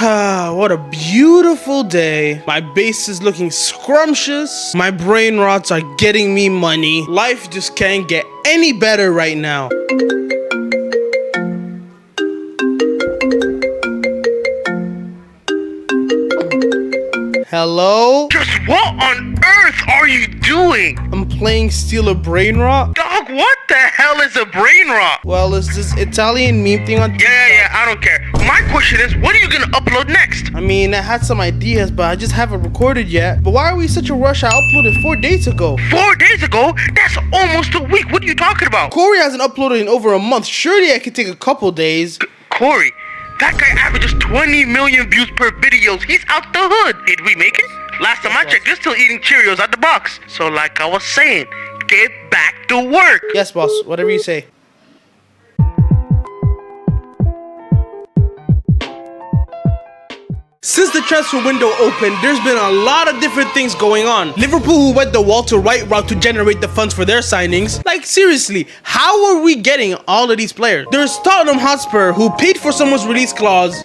What a beautiful day. My base is looking scrumptious. My brain rots are getting me money. Life just can't get any better right now. Hello? Just what on earth are you doing? I'm playing Steal a Brain Rot. Dog, what the hell is a brain rot? Well, it's this Italian meme thing on Yeah, I don't care. My question is, what are you gonna upload next? I mean, I had some ideas, but I just haven't recorded yet. But why are we in such a rush? I uploaded 4 days ago. 4 days ago? That's almost a week. What are you talking about? Corey hasn't uploaded in over a month. Surely I could take a couple days. Corey, that guy averages 20 million views per videos. He's out the hood. Did we make it? Last time I checked, you're still eating Cheerios out the box. So like I was saying, get back to work. Yes, boss. Whatever you say. Since the transfer window opened, there's been a lot of different things going on. Liverpool, who went the Walter White route to generate the funds for their signings. Like, seriously, how are we getting all of these players? There's Tottenham Hotspur, who paid for someone's release clause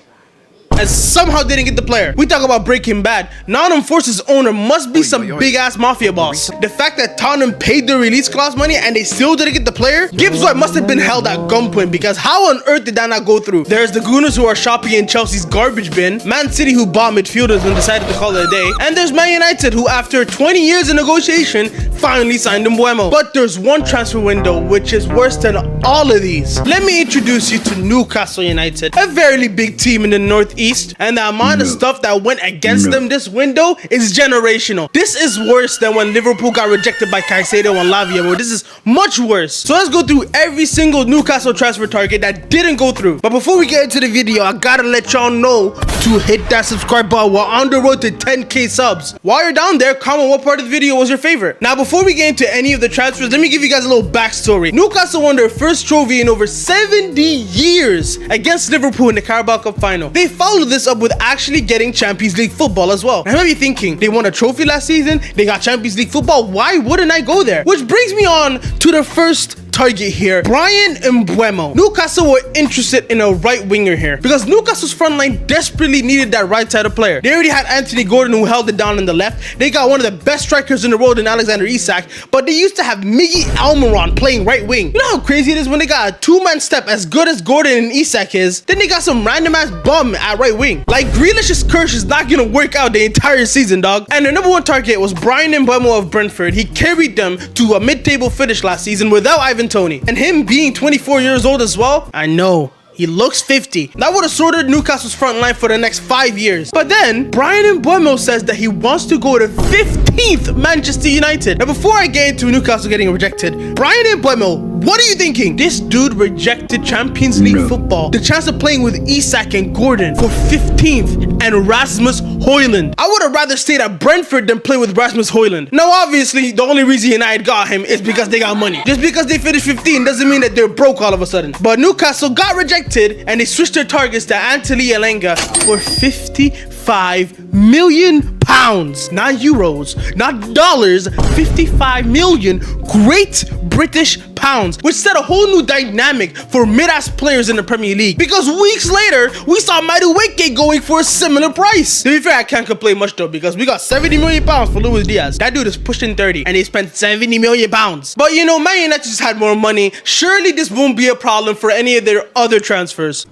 and somehow didn't get the player. We talk about Breaking Bad. Nottingham Forest's owner must be some big-ass mafia boss. The fact that Tottenham paid the release clause money and they still didn't get the player? Gibbs White must have been held at gunpoint, because how on earth did that not go through? There's the Gooners, who are shopping in Chelsea's garbage bin. Man City, who bought midfielders and decided to call it a day. And there's Man United, who after 20 years of negotiation finally signed Mbeumo. But there's one transfer window which is worse than all of these. Let me introduce you to Newcastle United, a very big team in the northeast, and the amount of stuff that went against them this window is generational. This is worse than when Liverpool got rejected by Caicedo and Lavia, but this is much worse. So let's go through every single Newcastle transfer target that didn't go through. But before we get into the video, I gotta let y'all know to hit that subscribe button. We're on the road to 10k subs. While you're down there, comment what part of the video was your favorite. Now, before we get into any of the transfers, let me give you guys a little backstory. Newcastle won their first trophy in over 70 years against Liverpool in the Carabao Cup final. They followed this up with actually getting Champions League football as well. And I may be thinking, they won a trophy last season, they got Champions League football, why wouldn't I go there? Which brings me on to the first target here, Bryan Mbeumo. Newcastle were interested in a right winger here because Newcastle's front line desperately needed that right-sided player. They already had Anthony Gordon, who held it down on the left. They got one of the best strikers in the world in Alexander Isak, but they used to have Miggy Almiron playing right wing. You know how crazy it is when they got a two-man step as good as Gordon and Isak is, then they got some random-ass bum at right wing. Like, Grealish's curse is not gonna work out the entire season, dog. And their number one target was Bryan Mbeumo of Brentford. He carried them to a mid-table finish last season without Ivan Toney. And him being 24 years old as well, I know. He looks 50. That would have sorted Newcastle's front line for the next 5 years. But then, Bryan Mbeumo says that he wants to go to 15th Manchester United. Now, before I get into Newcastle getting rejected, Bryan Mbeumo, what are you thinking? This dude rejected Champions League football, the chance of playing with Isak and Gordon, for 15th and Rasmus Højlund. I would have rather stayed at Brentford than play with Rasmus Højlund. Now, obviously, the only reason United got him is because they got money. Just because they finished 15 doesn't mean that they're broke all of a sudden. But Newcastle got rejected, and they switched their targets to Anthony Elanga for 55 million pounds, not euros, not dollars, 55 million great British pounds, which set a whole new dynamic for mid-ass players in the Premier League, because weeks later we saw Madueke going for a similar price. To be fair, I can't complain much though, because we got 70 million pounds for Luis Diaz. That dude is pushing 30 and they spent 70 million pounds. But you know, Man United just had more money. Surely this won't be a problem for any of their other transfers.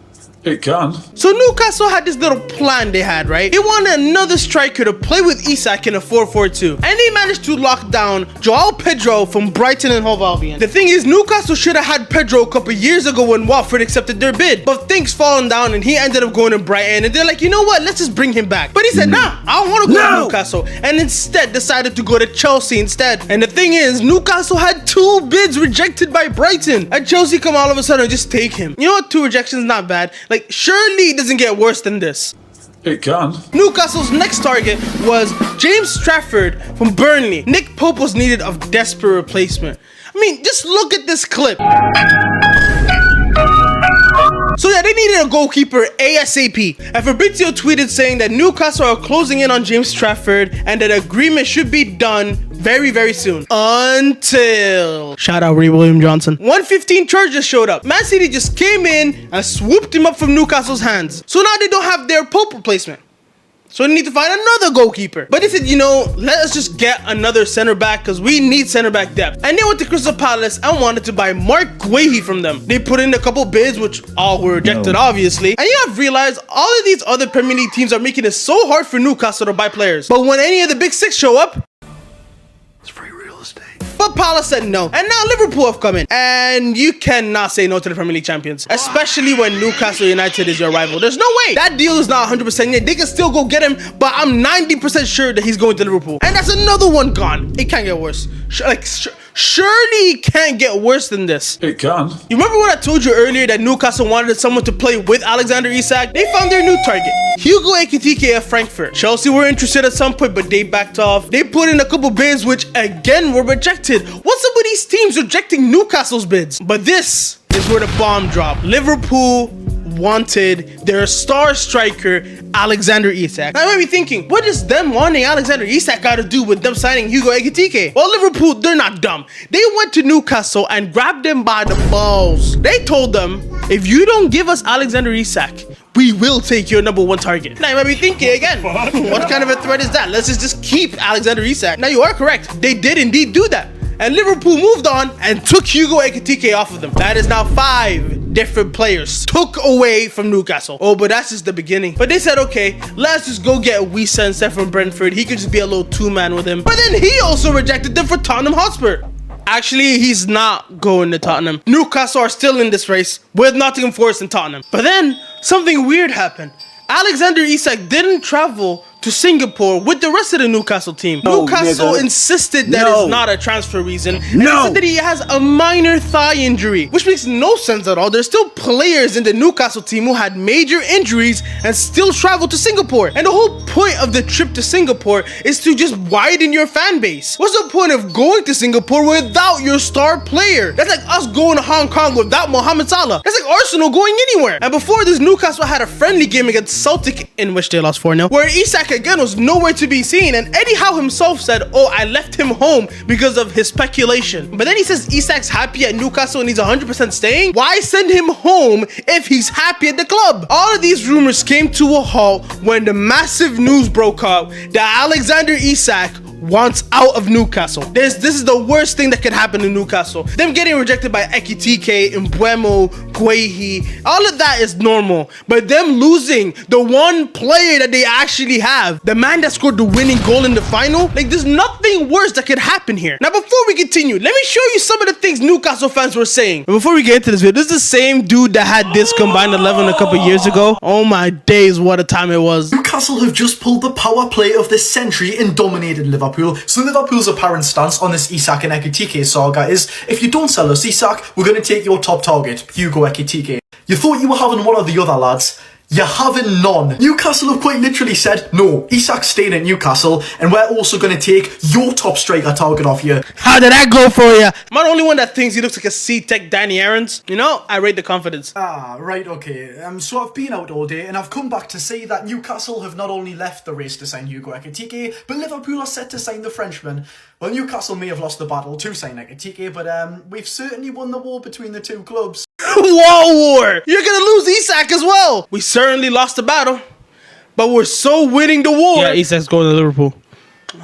It can. So Newcastle had this little plan they had, right? They wanted another striker to play with Isak in a 4-4-2. And they managed to lock down Joao Pedro from Brighton and Hove Albion. The thing is, Newcastle should have had Pedro a couple years ago when Watford accepted their bid. But things fallen down and he ended up going to Brighton. And they're like, you know what? Let's just bring him back. But he said, nah, I don't want to go to Newcastle. And instead decided to go to Chelsea instead. And the thing is, Newcastle had 2 bids rejected by Brighton. And Chelsea come all of a sudden and just take him. You know what? 2 rejections, not bad. Like, surely it doesn't get worse than this. It can. Newcastle's next target was James Trafford from Burnley. Nick Pope was needed of desperate replacement. I mean, just look at this clip. So yeah, they needed a goalkeeper ASAP. And Fabrizio tweeted saying that Newcastle are closing in on James Trafford and that agreement should be done very, very soon. Until... Shout out Ray William Johnson. 115 charges showed up. Man City just came in and swooped him up from Newcastle's hands. So now they don't have their Pope replacement. So they need to find another goalkeeper. But they said, you know, let us just get another center back because we need center back depth. And they went to Crystal Palace and wanted to buy Mark Guehi from them. They put in a couple bids, which all were rejected, obviously. And you have realized all of these other Premier League teams are making it so hard for Newcastle to buy players. But when any of the big six show up, It's free real estate. but Palace said no. And now Liverpool have come in. And you cannot say no to the Premier League champions. Especially when Newcastle United is your rival. There's no way. That deal is not 100% yet. They can still go get him. But I'm 90% sure that he's going to Liverpool. And that's another one gone. It can't get worse. Surely it can't get worse than this. It can. You remember when I told you earlier that Newcastle wanted someone to play with Alexander Isak? They found their new target. Hugo Ekitike of Frankfurt. Chelsea were interested at some point, but they backed off. They put in a couple bids, which again were rejected. What's up with these teams rejecting Newcastle's bids? But this is where the bomb dropped. Liverpool wanted their star striker, Alexander Isak. Now, I might be thinking, what does them wanting Alexander Isak got to do with them signing Hugo Ekitike? Well, Liverpool, they're not dumb. They went to Newcastle and grabbed them by the balls. They told them, if you don't give us Alexander Isak, we will take your #1 target. Now, you might be thinking again, what kind of a threat is that? Let's just keep Alexander Isak. Now, you are correct. They did indeed do that. And Liverpool moved on and took Hugo Ekitike off of them. That is now 5 different players took away from Newcastle. Oh, but that's just the beginning. But they said, okay, let's just go get Wisa instead from Brentford. He could just be a little two-man with him. But then he also rejected them for Tottenham Hotspur. Actually, he's not going to Tottenham. Newcastle are still in this race with Nottingham Forest and Tottenham. But then something weird happened. Alexander Isak didn't travel to Singapore with the rest of the Newcastle team. Newcastle insisted that it's not a transfer reason. And they said that he has a minor thigh injury, which makes no sense at all. There's still players in the Newcastle team who had major injuries and still traveled to Singapore. And the whole point of the trip to Singapore is to just widen your fan base. What's the point of going to Singapore without your star player? That's like us going to Hong Kong without Mohamed Salah. That's like Arsenal going anywhere. And before this, Newcastle had a friendly game against Celtic in which they lost 4-0, where Isak again was nowhere to be seen, and Eddie Howe himself said, oh, I left him home because of his speculation. But then he says Isak's happy at Newcastle and he's 100% staying. Why send him home if he's happy at the club? All of these rumors came to a halt when the massive news broke out that Alexander Isak wants out of Newcastle. This is the worst thing that could happen to Newcastle. Them getting rejected by Ekitike, Mbeumo, Guehi, all of that is normal. But them losing the one player that they actually have, the man that scored the winning goal in the final, like there's nothing worse that could happen here. Now, before we continue, let me show you some of the things Newcastle fans were saying. But before we get into this video, this is the same dude that had this combined 11 a couple years ago. Oh my days, what a time it was. Newcastle have just pulled the power play of this century and dominated Liverpool. So Liverpool's apparent stance on this Isak and Ekitike saga is, if you don't sell us Isak, we're going to take your top target, Hugo Ekitike. You thought you were having one of the other lads. You're having none. Newcastle have quite literally said, no, Isak's staying at Newcastle, and we're also going to take your top striker target off you. How did that go for you? Am I the only one that thinks he looks like a C-Tech Danny Aarons? You know, I rate the confidence. Ah, right, okay. So I've been out all day, and I've come back to say that Newcastle have not only left the race to sign Hugo Ekitike, but Liverpool are set to sign the Frenchman. Well, Newcastle may have lost the battle to sign Ekitike, but we've certainly won the war between the two clubs. Wall war! You're gonna lose Isak as well! We certainly lost the battle, but we're so winning the war! Yeah, Isak's going to Liverpool.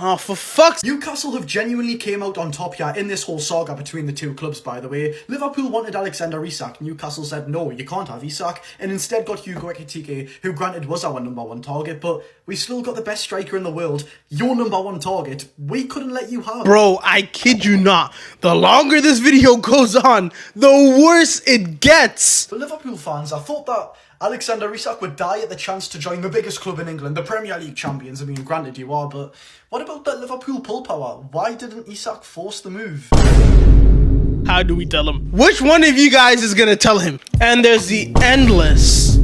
Oh, for fuck's... Newcastle have genuinely came out on top here in this whole saga between the two clubs, by the way. Liverpool wanted Alexander Isak. Newcastle said, no, you can't have Isak, and instead got Hugo Ekitike, who granted was our #1 target, but we still got the best striker in the world. Your #1 target, we couldn't let you have. Bro, I kid you not. The longer this video goes on, the worse it gets. For Liverpool fans, I thought that Alexander Isak would die at the chance to join the biggest club in England, the Premier League champions. I mean, granted you are, but what about that Liverpool pull power? Why didn't Isak force the move? How do we tell him? Which one of you guys is gonna tell him? And there's the endless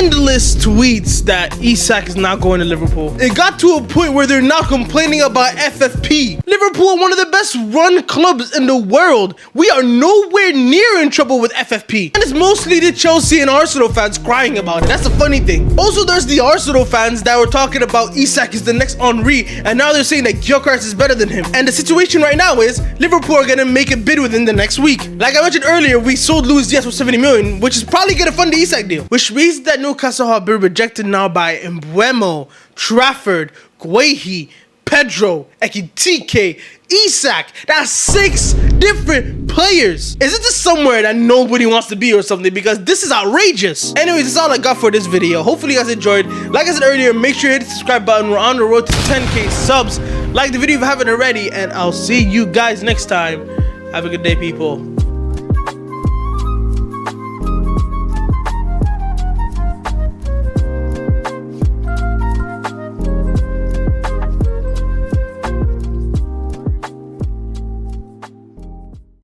endless tweets that Isak is not going to Liverpool. It got to a point where they're now complaining about FFP. Liverpool are one of the best run clubs in the world. We are nowhere near in trouble with FFP. And it's mostly the Chelsea and Arsenal fans crying about it. That's the funny thing. Also, there's the Arsenal fans that were talking about Isak is the next Henry, and now they're saying that Gyökeres is better than him. And the situation right now is Liverpool are gonna make a bid within the next week. Like I mentioned earlier, we sold Luis Diaz for 70 million, which is probably gonna fund the Isak deal. Which means that Newcastle have been rejected now by Mbeumo, Trafford, Guehi, Pedro, Ekitike, Isak. That's 6 different players. Is it just somewhere that nobody wants to be or something? Because this is outrageous. Anyways, that's all I got for this video. Hopefully you guys enjoyed. Like I said earlier, make sure you hit the subscribe button. We're on the road to 10K subs. Like the video if you haven't already, and I'll see you guys next time. Have a good day, people.